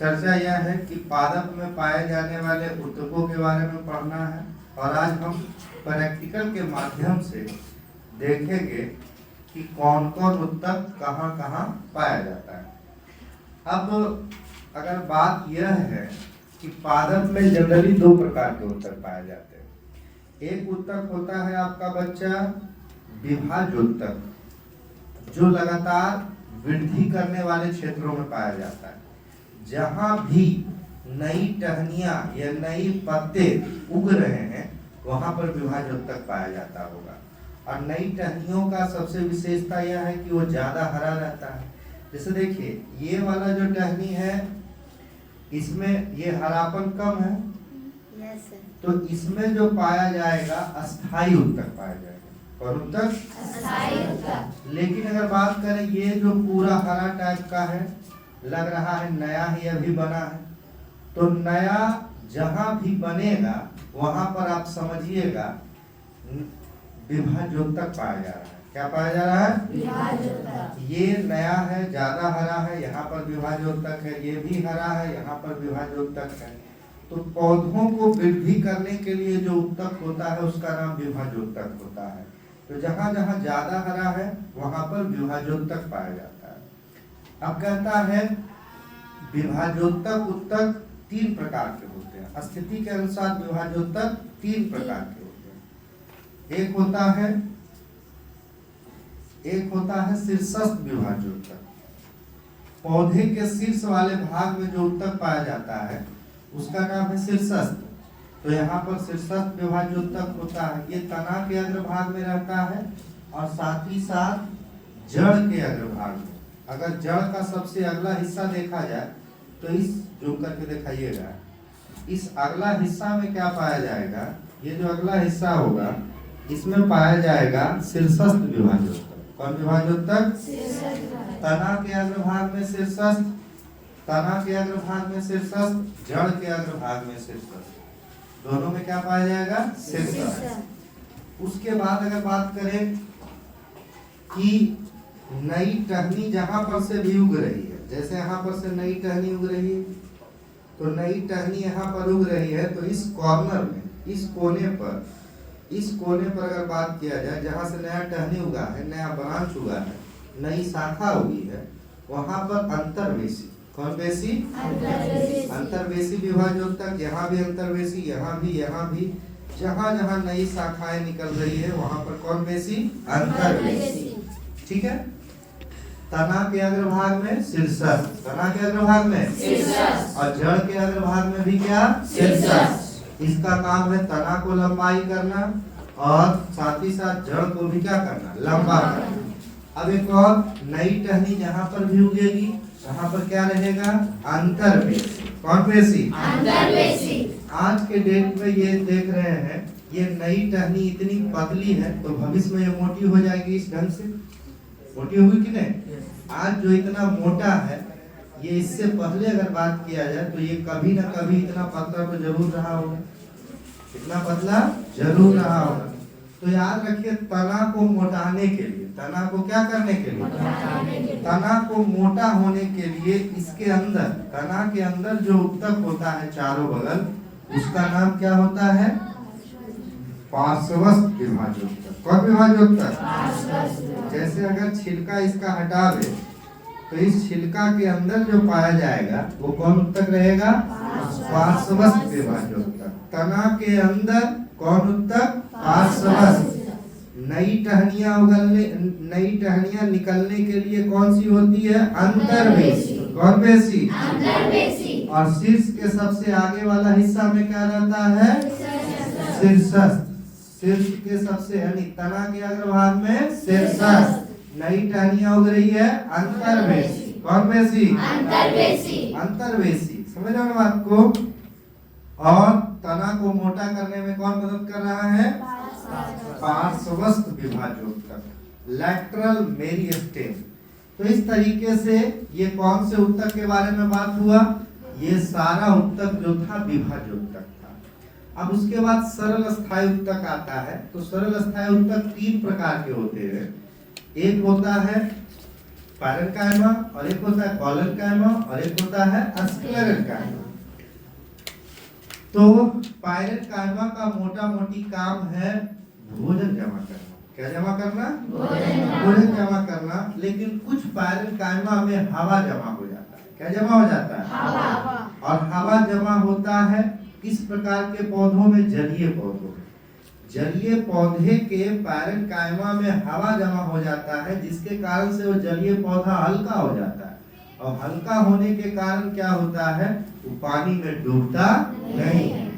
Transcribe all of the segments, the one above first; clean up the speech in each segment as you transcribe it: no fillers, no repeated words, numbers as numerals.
चर्चा यह है कि पादप में पाए जाने वाले ऊतकों के बारे में पढ़ना है और आज हम प्रैक्टिकल के माध्यम से देखेंगे कि कौन कौन ऊतक कहाँ कहाँ पाया जाता है। अब अगर बात यह है कि पादप में जनरली दो प्रकार के ऊतक पाए जाते हैं। एक ऊतक होता है आपका बच्चा विभाज्य ऊतक, जो लगातार वृद्धि करने वाले क्षेत्रों में पाया जाता है। जहां भी नई टहनियां या नई पत्ते उग रहे हैं वहां पर विभाज्य ऊतक पाया जाता होगा। और नई टहनियों का सबसे विशेषता यह है कि वो ज्यादा हरा रहता है। जैसे देखिए ये वाला जो टहनी है इसमें ये हरापन कम है, तो इसमें जो पाया जाएगा अस्थायी ऊतक पाया जाएगा। और ऊतक लेकिन अगर बात करें ये जो पूरा हरा टाइप का है, लग रहा है नया ही अभी बना है, तो नया जहां भी बनेगा वहां पर आप समझिएगा विभाज्य ऊतक पाया जा रहा है। क्या पाया जा रहा है? ये नया है, ज्यादा हरा है, यहाँ पर विभाज्य ऊतक है। ये भी हरा है, यहाँ पर विभाज्य ऊतक है। तो पौधों को वृद्धि करने के लिए जो ऊतक होता है उसका नाम विभाज्य ऊतक होता है। तो जहां जहां ज्यादा हरा है वहां पर विभाज्योतक पाया जाता है। अब कहता है विभाज्योतक ऊतक तीन प्रकार के होते हैं। स्थिति के अनुसार विभाज्योतक तीन प्रकार के होते हैं। एक होता है शीर्षस्थ विभाज्योतक। पौधे के शीर्ष वाले भाग में जो ऊतक पाया जाता है उसका नाम है शीर्षस्थ। तो यहाँ पर शीर्षस्थ विभाज्य ऊतक होता है। ये तना के अग्रभाग में रहता है और साथ ही साथ जड़ के अग्रभाग में। अगर जड़ का सबसे अगला हिस्सा देखा जाए तो इस जो करके दिखाइएगा, इस अगला हिस्सा में क्या पाया जाएगा? ये जो अगला हिस्सा होगा इसमें पाया जाएगा शीर्षस्थ विभाज्य ऊतक। कौन विभाज्य ऊतक? तना के अग्रभाग में शीर्षस्थ, तना के अग्रभाग में शीर्षस्थ, जड़ के अग्रभाग में शीर्षस्थ। दोनों में क्या पाया जाएगा? शीर्षस्थ। उसके बाद अगर बात करें कि नई टहनी जहां पर से भी उग रही है, जैसे यहाँ पर से नई टहनी उग रही है, तो नई टहनी यहाँ पर उग रही है, तो इस कॉर्नर में, इस कोने पर अगर बात किया जाए जहां से नया टहनी उगा है, नया ब्रांच उगा है, नई शाखा उगी है, वहां पर अंतर्वेशी, कौन बेसी? अंतर्वेशी विभाज्य ऊतक। यहाँ भी अंतर्वेशी, यहाँ भी, जहां जहां नई शाखाएं निकल रही है वहां पर कौन बेसी? अंतर्वेशी। ठीक है। तना के अग्रभाग में शीर्षस्थ, तना के अग्रभाग में शीर्षस्थ, और जड़ के अग्रभाग में भी क्या? शीर्षस्थ। इसका काम है तना को लंबाई करना और साथ ही साथ जड़ को भी क्या करना? लंबा करना। अब एक और नई टहनी जहां पर भी उगेगी वहां पर क्या रहेगा? अंतर्वेशी। कौन पेशी? अंतर्वेशी। आज के डेट में ये देख रहे हैं ये नई टहनी इतनी पतली है तो भविष्य में ये मोटी हो जाएगी। इस ढंग से मोटी होगी कि नहीं? आज जो इतना मोटा है ये इससे पहले अगर बात किया जाए तो ये कभी ना कभी इतना पतला तो जरूर रहा होगा, इतना पतला जरूर रहा होगा। तो याद रखिए तना को मोटाने के लिए, तना को क्या करने के लिए? तना को मोटा होने के लिए इसके अंदर, तना के अंदर जो ऊतक होता है चारों बगल, उसका नाम क्या होता है? पार्श्वस्थ विभाज्य ऊतक। कौन विभाज्य ऊतक? जैसे अगर छिलका इसका हटा दे तो इस छिलका के अंदर जो पाया जाएगा वो कौन ऊतक रहेगा? पार्श्वस्थ विभाज्य ऊतक। तना के अंदर कौन ऊतक? पार्श्वस्थ। नई टहनियां निकलने के लिए कौन सी होती है? अंतर्वेशी। कौन पेशी? अंतर्वेशी। और शीर्ष के सबसे आगे वाला हिस्सा में क्या रहता है? शीर्षस्थ। शीर्ष के सबसे यानी तना के अग्रभाग में शीर्षस्थ। नई टहनियां उग रही है अंतर्वेशी। कौन पेशी? अंतर्वेशी। अंतर्वेशी। समझ रहे हो बात को? और तना को मोटा करने में कौन मदद कर रहा है? पार्श्वस्थ विभाज्य ऊतक, लैटरल मेरिस्टेम। तो इस तरीके से ये कौन से ऊतक के बारे में बात हुआ? ये सारा ऊतक जो था विभाज्य ऊतक था। अब उसके बाद सरल स्थायी ऊतक आता है। तो सरल स्थायी ऊतक तीन प्रकार के होते हैं। एक होता है पैरेन्काइमा और एक होता है कॉलेनकाइमा और एक होता है स्क्लेरेन्काइमा। तो पैरेन्काइमा का मोटा मोटी काम है भोजन जमा करना। क्या जमा करना? भोजन जमा करना। लेकिन कुछ पैरेन्काइमा में हवा जमा हो जाता है। क्या जमा हो जाता है? हवा। और हवा जमा होता है किस प्रकार के पौधों में? जलीय पौधों में। जलीय पौधे के पैरेन्काइमा में हवा जमा हो जाता है, जिसके कारण से वो जलीय पौधा हल्का हो जाता है। और हल्का होने के कारण क्या होता है? वो पानी में डूबता नहीं है।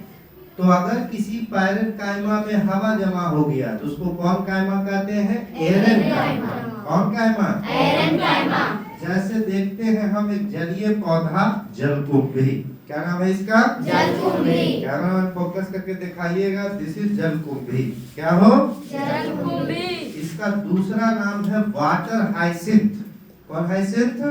तो अगर किसी पैरेन्काइमा में हवा जमा हो गया तो उसको कौन काइमा कहते हैं? एरेन्काइमा। कौन काइमा? एरेन्काइमा। जैसे देखते हैं हम एक जलीय पौधा जलकुंभी। क्या नाम है इसका? जलकुंभी। क्या नाम है? फोकस करके दिखाइएगा। दिस इज जलकुंभी। क्या हो? जलकुंभी। इसका दूसरा नाम है वाटर हाइसिंथ। कौन हाइसिंथ?